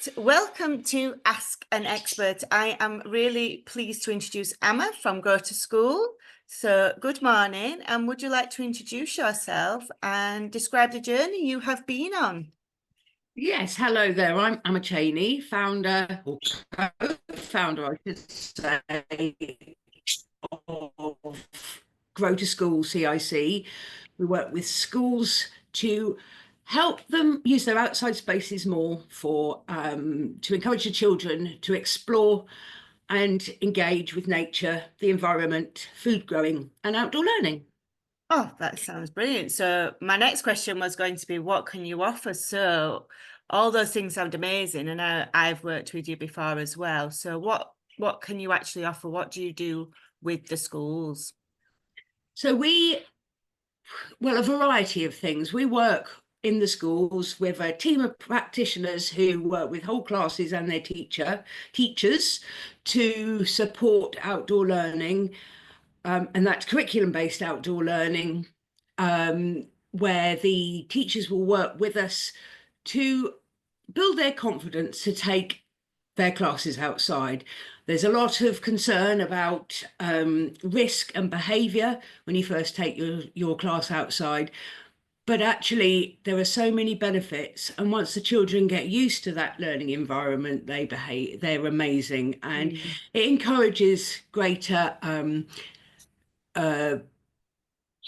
Right, welcome to Ask an Expert. I am really pleased to introduce Emma from Go to School. So, good morning, and would you like to introduce yourself and describe the journey you have been on? Yes, hello there. I'm Emma Chaney, founder or co-founder, I should say, of Grow to School CIC. We work with schools to help them use their outside spaces more for to encourage the children to explore and engage with nature, the environment, food growing, and outdoor learning. Oh, that sounds brilliant. So, my next question was going to be, what can you offer? So, all those things sound amazing, and I've worked with you before as well. So, what can you actually offer? What do you do with the schools? So well, a variety of things. We work in the schools with a team of practitioners who work with whole classes and their teachers to support outdoor learning, and that's curriculum-based outdoor learning, where the teachers will work with us to build their confidence to take their classes outside. There's a lot of concern about risk and behaviour when you first take your class outside. But actually, there are so many benefits. And once the children get used to that learning environment, they're amazing. And Mm. it encourages greater uh,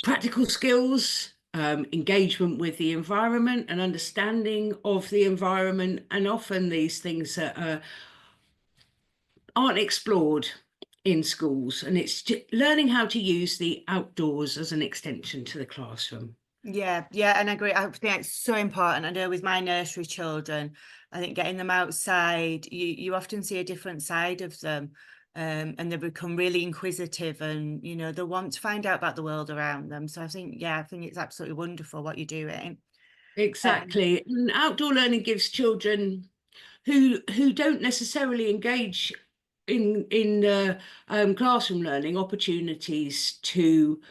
practical skills, engagement with the environment and understanding of the environment. And often these things aren't explored in schools, and it's learning how to use the outdoors as an extension to the classroom. Yeah, yeah, and I agree. I think it's so important. I know with my nursery children, I think getting them outside, you often see a different side of them, and they become really inquisitive, and they want to find out about the world around them. So I think it's absolutely wonderful what you're doing. Um, Exactly. And outdoor learning gives children who don't necessarily engage in classroom learning opportunities to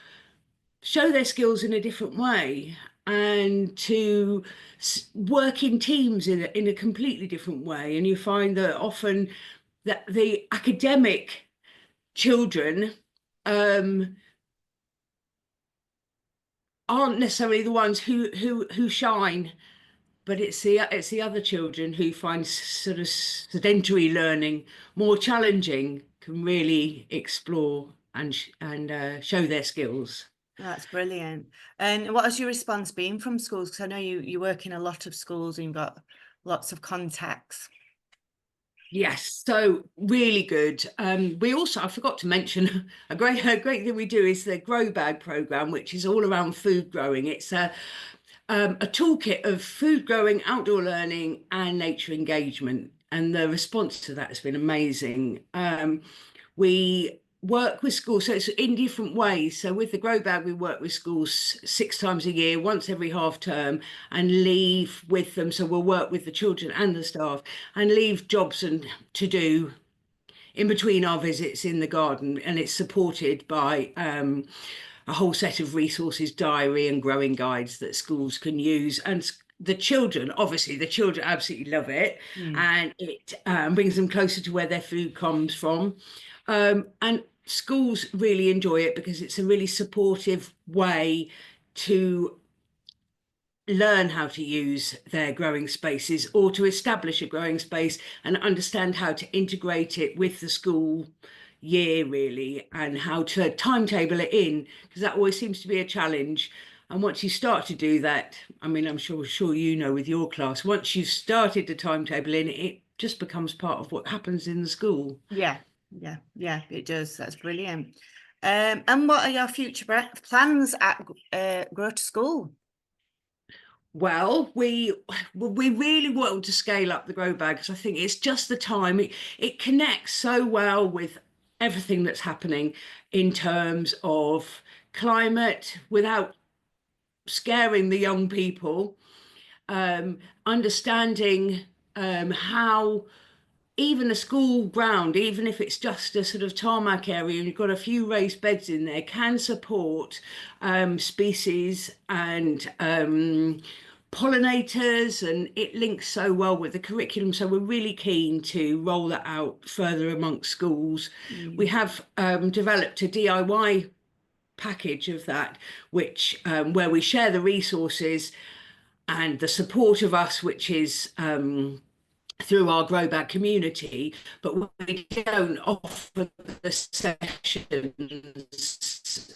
show their skills in a different way and to work in teams in a completely different way. And you find that often that the academic children um, aren't necessarily the ones who shine, but it's the other children who find sort of sedentary learning more challenging, can really explore and show their skills. that's brilliant. And what has your response been from schools? Because I know you work in a lot of schools and you've got lots of contacts. Yes, so really good. We also, I forgot to mention, a great thing we do is the Grow Bag program, which is all around food growing. It's a toolkit of food growing, outdoor learning, and nature engagement. And the response to that has been amazing. We work with schools, so it's in different ways. So with the Grow Bag, we work with schools 6 times a year, once every half term, and leave with them. So we'll work with the children and the staff and leave jobs and to do in between our visits in the garden. And it's supported by a whole set of resources, diary and growing guides that schools can use. And obviously, the children absolutely love it, Mm. and it brings them closer to where their food comes from. And schools really enjoy it because it's a really supportive way to learn how to use their growing spaces or to establish a growing space and understand how to integrate it with the school year, really, and how to timetable it in, because that always seems to be a challenge. And once you start to do that, I mean, I'm sure you know with your class, once you've started the timetable in, it just becomes part of what happens in the school. Yeah, yeah, it does. That's brilliant. And what are your future plans at Grow to School? Well, we really want to scale up the grow bag because I think it's just the time. It connects so well with everything that's happening in terms of climate without scaring the young people, understanding how even a school ground, even if it's just a sort of tarmac area and you've got a few raised beds in there, can support species and pollinators, and it links so well with the curriculum. So we're really keen to roll that out further amongst schools. We have developed a DIY package of that, which where we share the resources and the support of us, which is through our Grow Bag community, but we don't offer the sessions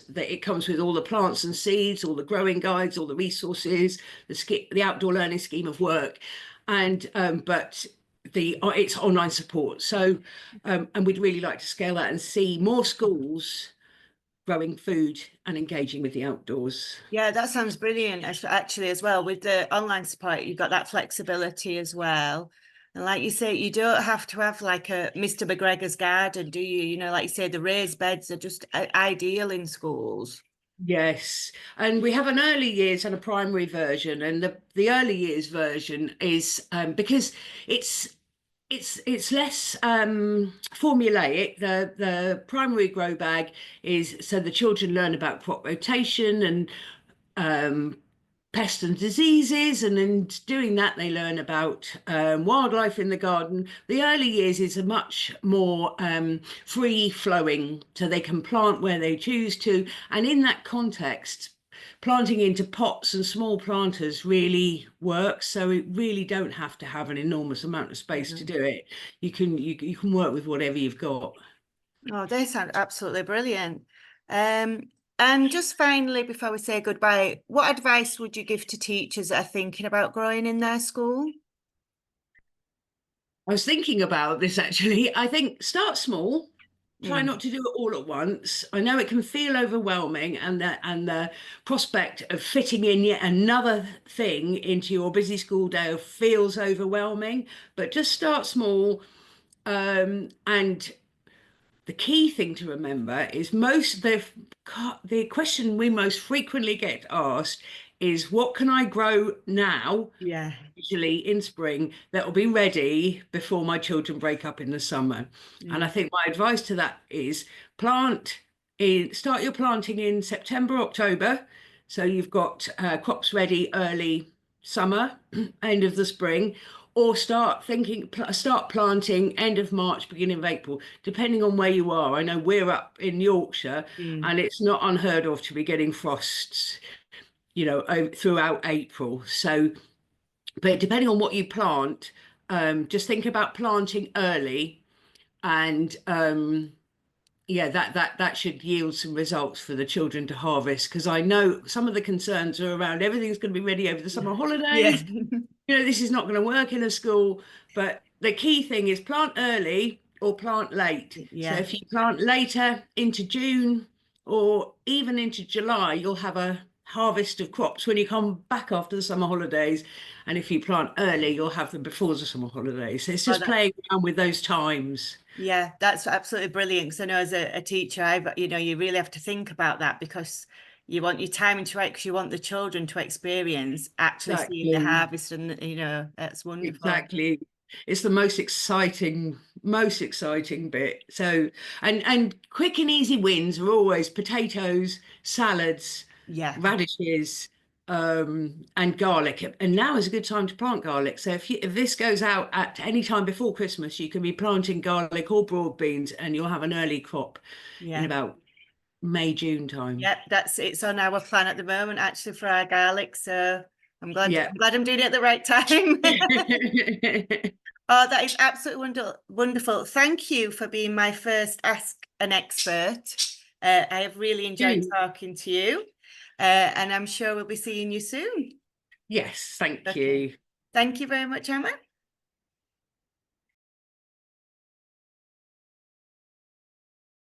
that it comes with all the plants and seeds, all the growing guides, all the resources, the outdoor learning scheme of work, and but it's online support. So and we'd really like to scale that and see more schools growing food and engaging with the outdoors. Yeah, that sounds brilliant. Actually, as well, with the online support, you've got that flexibility as well. And like you say, you don't have to have like a Mr. McGregor's garden, do you? You know, like you say, the raised beds are just ideal in schools. Yes, and we have an early years and a primary version, and the early years version is because it's it's less formulaic. The primary grow bag is so the children learn about crop rotation and um, pests and diseases, and in doing that they learn about wildlife in the garden. The early years is a much more free flowing, so they can plant where they choose to, and in that context planting into pots and small planters really works. So it really don't have to have an enormous amount of space to do it. You can work with whatever you've got. Oh, they sound absolutely brilliant. And just finally, before we say goodbye, what advice would you give to teachers that are thinking about growing in their school? I was thinking about this actually. I think start small. Try Mm, not to do it all at once. I know it can feel overwhelming, and the prospect of fitting in yet another thing into your busy school day feels overwhelming. But just start small, and the key thing to remember is the question we most frequently get asked is, what can I grow now, yeah. usually in spring, that will be ready before my children break up in the summer? And I Mm, think my advice to that is start your planting in September, October. So you've got crops ready early summer, end of the spring, or start planting end of March, beginning of April, depending on where you are. I know we're up in Yorkshire, mm. and it's not unheard of to be getting frosts, throughout April. So, but depending on what you plant, just think about planting early, and yeah, that should yield some results for the children to harvest. Because I know some of the concerns are around everything's going to be ready over the Yeah. summer Yeah. holidays. This is not going to work in a school. But the key thing is plant early or plant late. So Yeah. if you plant later into June or even into July, you'll have a harvest of crops when you come back after the summer holidays. And if you plant early, you'll have them before the summer holidays. So it's Oh, just playing around with those times. yeah, that's absolutely brilliant. Because I know as a teacher, you really have to think about that because you want your timing to right because you want the children to experience actually seeing the Exactly. harvest, and that's wonderful. Exactly. It's the most exciting bit. So, and quick and easy wins are always potatoes, salads, Yeah, radishes, and garlic. And now is a good time to plant garlic. So if this goes out at any time before Christmas, you can be planting garlic or broad beans, and you'll have an early crop in yeah, about May, June time. yeah. It's on our plan at the moment actually for our garlic. So Yeah. I'm glad I'm doing it at the right time. Oh, that is absolutely wonderful. Thank you for being my first Ask an Expert. I have really enjoyed talking to you, and I'm sure we'll be seeing you soon. Yes, thank Okay. you. Thank you very much, Emma.